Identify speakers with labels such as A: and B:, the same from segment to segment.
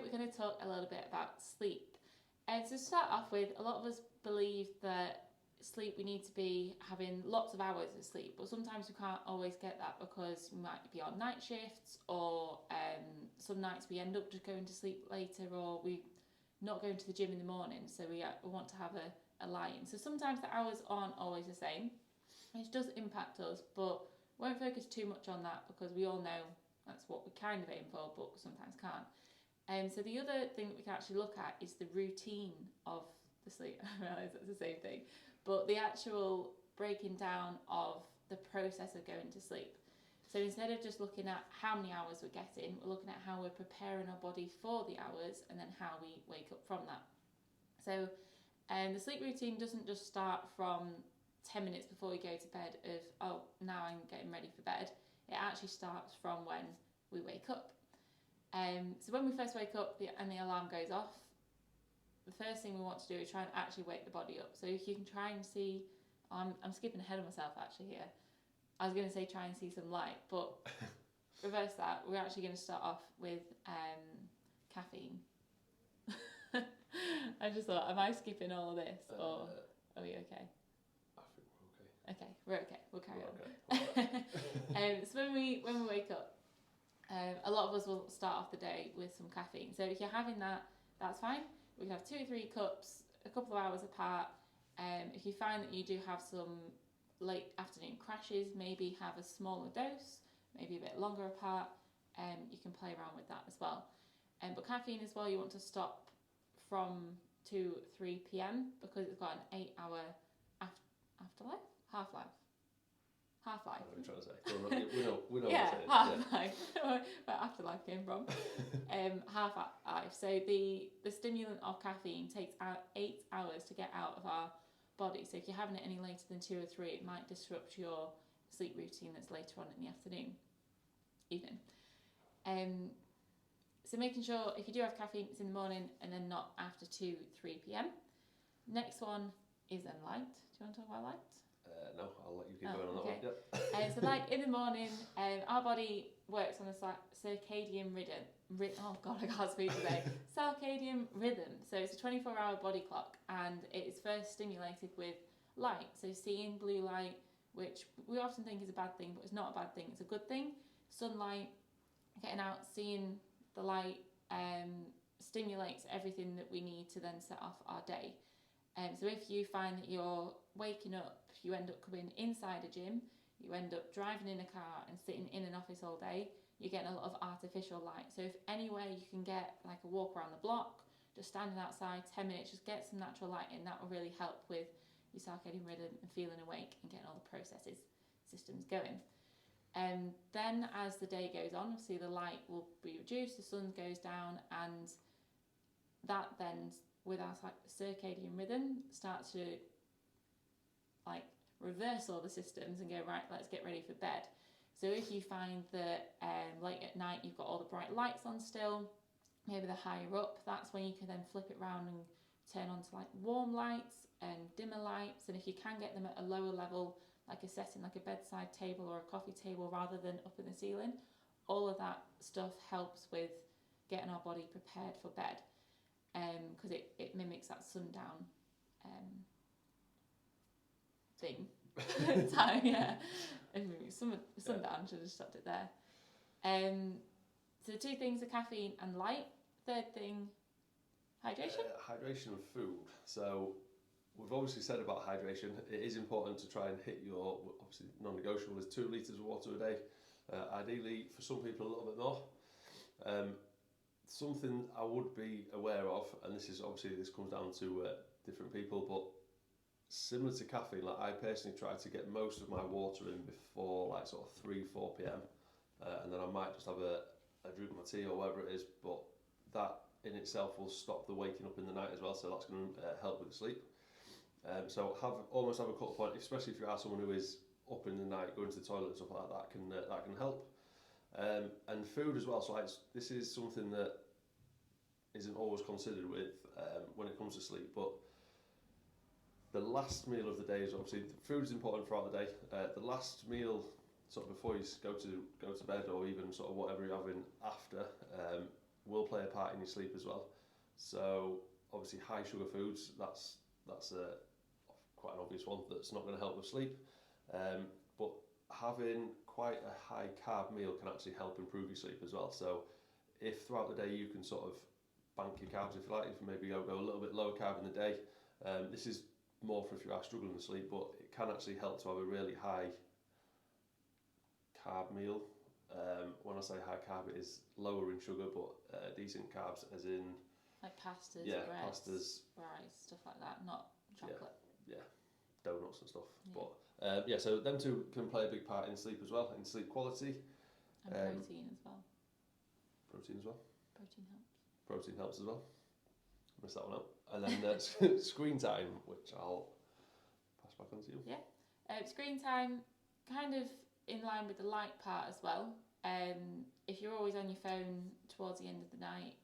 A: we're going to talk a little bit about sleep. And to start off with, a lot of us believe that sleep, we need to be having lots of hours of sleep, but sometimes we can't always get that because we might be on night shifts, or some nights we end up just going to sleep later, or we not going to the gym in the morning, so we want to have a lie-in. So sometimes the hours aren't always the same, which does impact us, but won't focus too much on that because we all know that's what we kind of aim for, but sometimes can't. So the other thing that we can actually look at is the routine of the sleep. I realise that's the same thing, but the actual breaking down of the process of going to sleep. So instead of just looking at how many hours we're getting, we're looking at how we're preparing our body for the hours and then how we wake up from that. So the sleep routine doesn't just start from 10 minutes before we go to bed of, oh, now I'm getting ready for bed. It actually starts from when we wake up. So when we first wake up and the alarm goes off, the first thing we want to do is try and actually wake the body up. So if you can try and see, I'm skipping ahead of myself actually here. I was going to say try and see some light, but reverse that. We're actually going to start off with caffeine. I just thought, am I skipping all of this, or are we okay?
B: I think we're okay.
A: Okay, we're okay. We'll carry on. So when we wake up, a lot of us will start off the day with some caffeine. So if you're having that, that's fine. We can have 2 or 3 cups, a couple of hours apart. If you find that you do have some late afternoon crashes, maybe have a smaller dose, maybe a bit longer apart. You can play around with that as well. But caffeine as well, you want to stop from 2-3 p.m. because it's got an 8-hour afterlife, half-life.
B: I know what you're trying to say. We know
A: yeah,
B: what you're saying.
A: half-life. Where afterlife came from. Half-life. So the stimulant of caffeine takes 8 hours to get out of our body. So if you're having it any later than 2 or 3, it might disrupt your sleep routine that's later on in the evening. So making sure if you do have caffeine, it's in the morning and then not after 2-3 p.m. Next one is then light. Do you want to talk about light?
B: No, I'll let you keep going on that one.
A: Yep. So light in the morning, our body works on a circadian rhythm. Oh God, I can't speak today. Circadian rhythm. So it's a 24-hour body clock, and it is first stimulated with light. So seeing blue light, which we often think is a bad thing, but it's not a bad thing. It's a good thing. Sunlight, getting out, seeing the light, stimulates everything that we need to then set off our day. So if you find that you're waking up, you end up coming inside a gym, you end up driving in a car and sitting in an office all day, you're getting a lot of artificial light. So if anywhere you can get like a walk around the block, just standing outside 10 minutes, just get some natural light in, that will really help with your circadian rhythm and feeling awake and getting all the systems going. Then as the day goes on, obviously the light will be reduced, the sun goes down, and that then, with our circadian rhythm, starts to like reverse all the systems and go, right, let's get ready for bed. So if you find that late at night you've got all the bright lights on still, maybe they're higher up, that's when you can then flip it around and turn on to like warm lights and dimmer lights. And if you can get them at a lower level, like a setting like a bedside table or a coffee table rather than up in the ceiling, all of that stuff helps with getting our body prepared for bed, because it mimics that sundown thing. Time, yeah. Sundown, should have stopped it there. So 2 things are caffeine and light. 3rd thing, hydration?
B: Hydration and food. So we've obviously said about hydration. It is important to try and hit your, obviously non-negotiable is 2 litres of water a day. Ideally, for some people a little bit more. Something I would be aware of, and this comes down to different people, but similar to caffeine, like I personally try to get most of my water in before like sort of 3-4 p.m. And then I might just have a drink of my tea or whatever it is, but that in itself will stop the waking up in the night as well, so that's going to help with the sleep. So have a cut point, especially if you are someone who is up in the night going to the toilet and stuff like that, that can help. And food as well. So this is something that isn't always considered with when it comes to sleep, but the last meal of the day is obviously food is important throughout the day. The last meal, sort of before you go to bed, or even sort of whatever you're having after, will play a part in your sleep as well. So obviously high sugar foods, that's quite an obvious one that's not going to help with sleep. But having quite a high carb meal can actually help improve your sleep as well. So if throughout the day you can sort of bank your carbs, if you like, if you maybe go a little bit lower carb in the day, this is more for if you are struggling to sleep, but it can actually help to have a really high carb meal. When I say high carb, it is lower in sugar, but decent carbs, as in
A: like pastas,
B: breads,
A: rice, stuff like that, not chocolate.
B: Yeah, donuts and stuff. Yeah. But so them two can play a big part in sleep as well, in sleep quality.
A: And protein as well.
B: Protein as well.
A: Protein helps.
B: Protein helps as well. Missed that one out. And then screen time, which I'll pass back on to you.
A: Yeah. Screen time, kind of in line with the light part as well. If you're always on your phone towards the end of the night,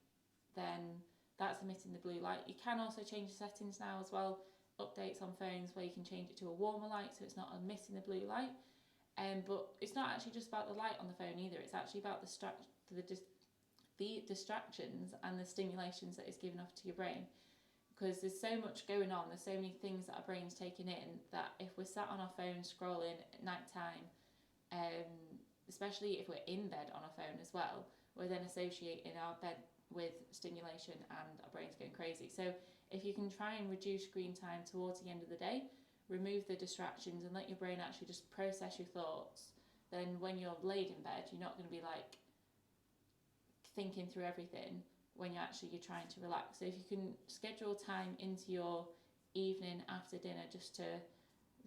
A: then that's emitting the blue light. You can also change the settings now as well. Updates on phones where you can change it to a warmer light so it's not emitting the blue light. But it's not actually just about the light on the phone either. It's actually about the distractions and the stimulations that it's giving off to your brain. Because there's so much going on, there's so many things that our brain's taking in, that if we're sat on our phone scrolling at night time, especially if we're in bed on our phone as well, we're then associating our bed with stimulation and our brain's going crazy. So if you can try and reduce screen time towards the end of the day, remove the distractions and let your brain actually just process your thoughts, then when you're laid in bed, you're not going to be like thinking through everything when you're trying to relax. So if you can schedule time into your evening after dinner just to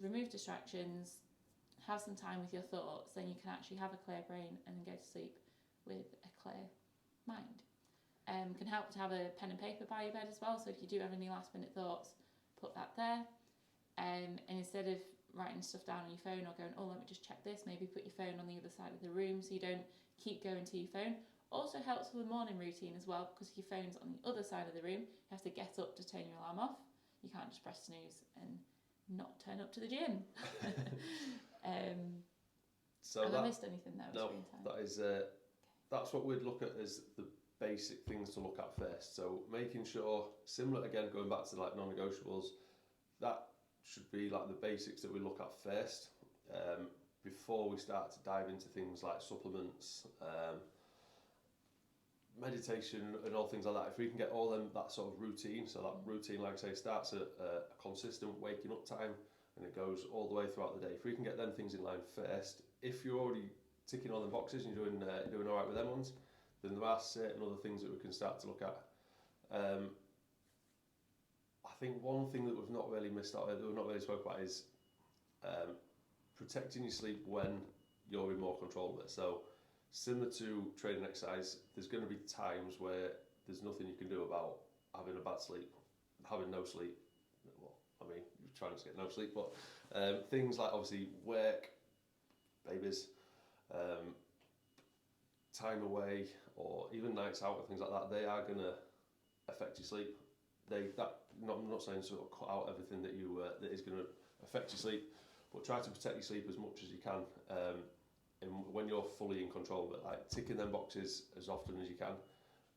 A: remove distractions, have some time with your thoughts, then you can actually have a clear brain and then go to sleep with a clear mind. Can help to have a pen and paper by your bed as well, so if you do have any last minute thoughts, put that there. And instead of writing stuff down on your phone or going, oh, let me just check this, maybe put your phone on the other side of the room so you don't keep going to your phone. Also helps with the morning routine as well, because if your phone's on the other side of the room, you have to get up to turn your alarm off. You can't just press snooze and not turn up to the gym.
B: So
A: have I missed anything there?
B: No, that is that's what we'd look at as the basic things to look at first. So making sure, similar again, going back to like non-negotiables, that should be like the basics that we look at first before we start to dive into things like supplements, meditation and all things like that. If we can get all them, that sort of routine, so that routine, like I say, starts at a consistent waking up time and it goes all the way throughout the day. If we can get them things in line first, if you're already ticking all the boxes and you're doing all right with them ones, then there are certain other things that we can start to look at. I think one thing that we've not really missed out, that we've not really spoke about, is protecting your sleep when you're in more control of it. So similar to training exercise, there's going to be times where there's nothing you can do about having a bad sleep, having no sleep. Well, I mean, you're trying to get no sleep, but things like obviously work, babies, time away, or even nights out and things like that, they are going to affect your sleep. I'm not saying sort of cut out everything that is going to affect your sleep, but try to protect your sleep as much as you can. And when you're fully in control of it, like ticking them boxes as often as you can,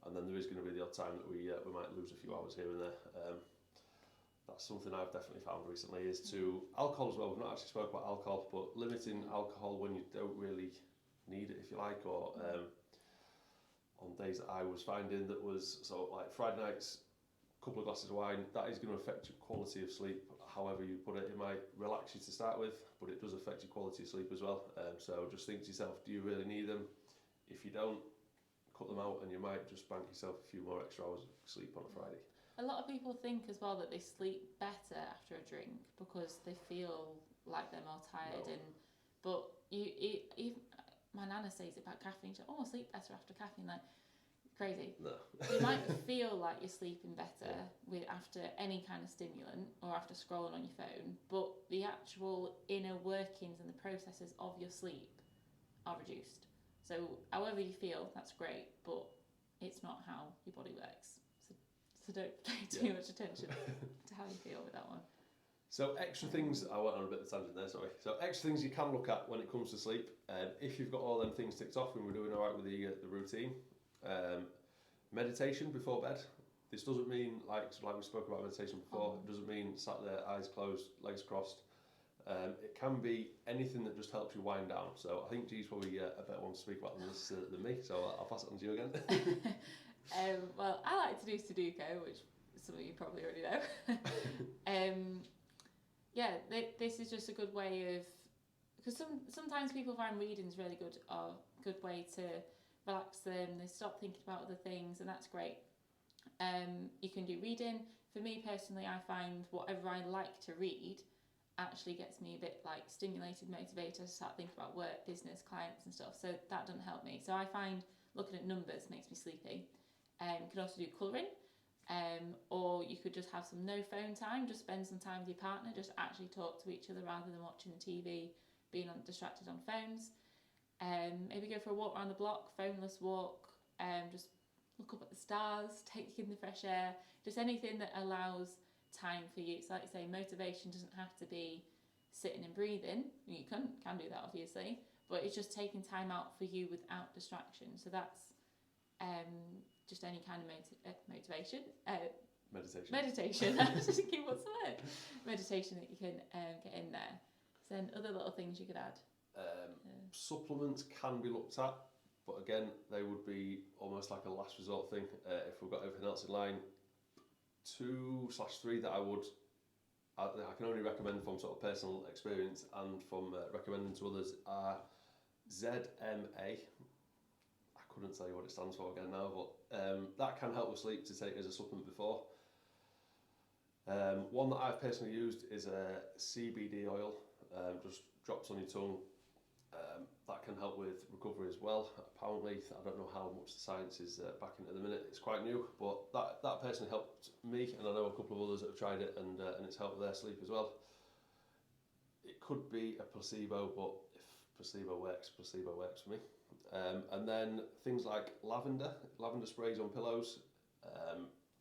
B: and then there is going to be the odd time that we might lose a few hours here and there. That's something I've definitely found recently, is to alcohol as well. We've not actually spoke about alcohol, but limiting alcohol when you don't really need it, if you like, or on days that I was finding that was, so like Friday nights, a couple of glasses of wine, that is going to affect your quality of sleep. However you put it, it might relax you to start with, but it does affect your quality of sleep as well. So just think to yourself, do you really need them? If you don't, cut them out, and you might just bank yourself a few more extra hours of sleep on a Friday.
A: A lot of people think as well that they sleep better after a drink because they feel like they're more tired.
B: No.
A: But even my nana says about caffeine. She's like, oh, I sleep better after caffeine. Like, crazy.
B: No.
A: You might feel like you're sleeping better after any kind of stimulant or after scrolling on your phone, but the actual inner workings and the processes of your sleep are reduced. So however you feel, that's great, but it's not how your body works. So don't pay too much attention to how you feel with that one.
B: So extra things, I went on a bit of a tangent there, sorry. So extra things you can look at when it comes to sleep. If you've got all them things ticked off and we're doing all right with the routine, Meditation before bed. This doesn't mean, like we spoke about meditation before, it doesn't mean sat there, eyes closed, legs crossed. It can be anything that just helps you wind down. So I think G's probably a better one to speak about this than me, so I'll pass it on to you again.
A: Well, I like to do Sudoku, which some of you probably already know. This is just a good way of, because sometimes people find reading's really good, or good way to relax them. They stop thinking about other things, and that's great. You can do reading. For me personally, I find whatever I like to read actually gets me a bit like stimulated, motivated to start thinking about work, business, clients and stuff. So that doesn't help me. So I find looking at numbers makes me sleepy. You can also do colouring, or you could just have some no phone time, just spend some time with your partner, just actually talk to each other rather than watching the TV, being distracted on phones. Maybe go for a walk around the block, phoneless walk, just look up at the stars, take in the fresh air, just anything that allows time for you. So like you say, motivation doesn't have to be sitting and breathing. You can do that obviously, but it's just taking time out for you without distraction. So that's just any kind of motivation. Meditation. I was just thinking, what's the word? Meditation that you can get in there. So then other little things you could add.
B: Supplements can be looked at, but again, they would be almost like a last resort thing. If we've got everything else in line, 2/3 that I can only recommend from sort of personal experience and from recommending to others are ZMA. I couldn't tell you what it stands for again now, but that can help with sleep to take as a supplement before. One that I've personally used is a CBD oil, just drops on your tongue. That can help with recovery as well. Apparently, I don't know how much the science is backing it at the minute. It's quite new, but that personally helped me, and I know a couple of others that have tried it, and it's helped with their sleep as well. It could be a placebo, but if placebo works for me. And then things like lavender sprays on pillows,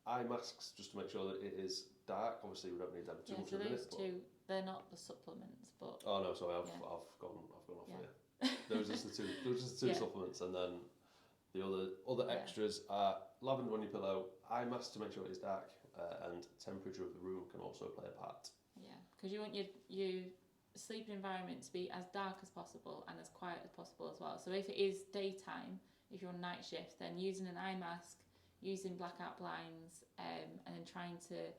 B: eye masks, just to make sure that it is dark. Obviously, we don't need them too much
A: so
B: at the minute.
A: those two, they're not the supplements, but
B: oh no, sorry, I've gone off here. There was just the two supplements, and then the other extras are lavender on your pillow, eye mask to make sure it is dark, and temperature of the room can also play a part.
A: Yeah, because you want your sleeping environment to be as dark as possible and as quiet as possible as well. So if it is daytime, if you're on night shift, then using an eye mask, using blackout blinds, and then trying to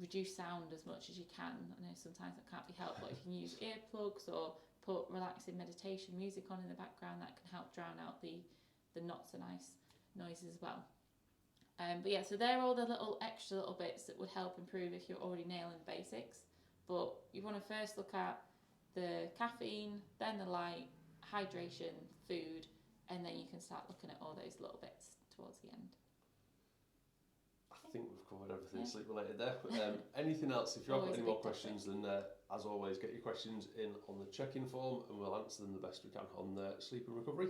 A: reduce sound as much as you can. I know sometimes that can't be helped, but if you can use earplugs or put relaxing meditation music on in the background, that can help drown out the not so nice noises as well. But yeah, so they're all the extra little bits that would help improve if you're already nailing the basics. But you want to first look at the caffeine, then the light, hydration, food, and then you can start looking at all those little bits towards the end.
B: I think we've covered everything sleep related there. Anything else, if you have got any more questions, then as always, get your questions in on the check-in form and we'll answer them the best we can on sleep and recovery.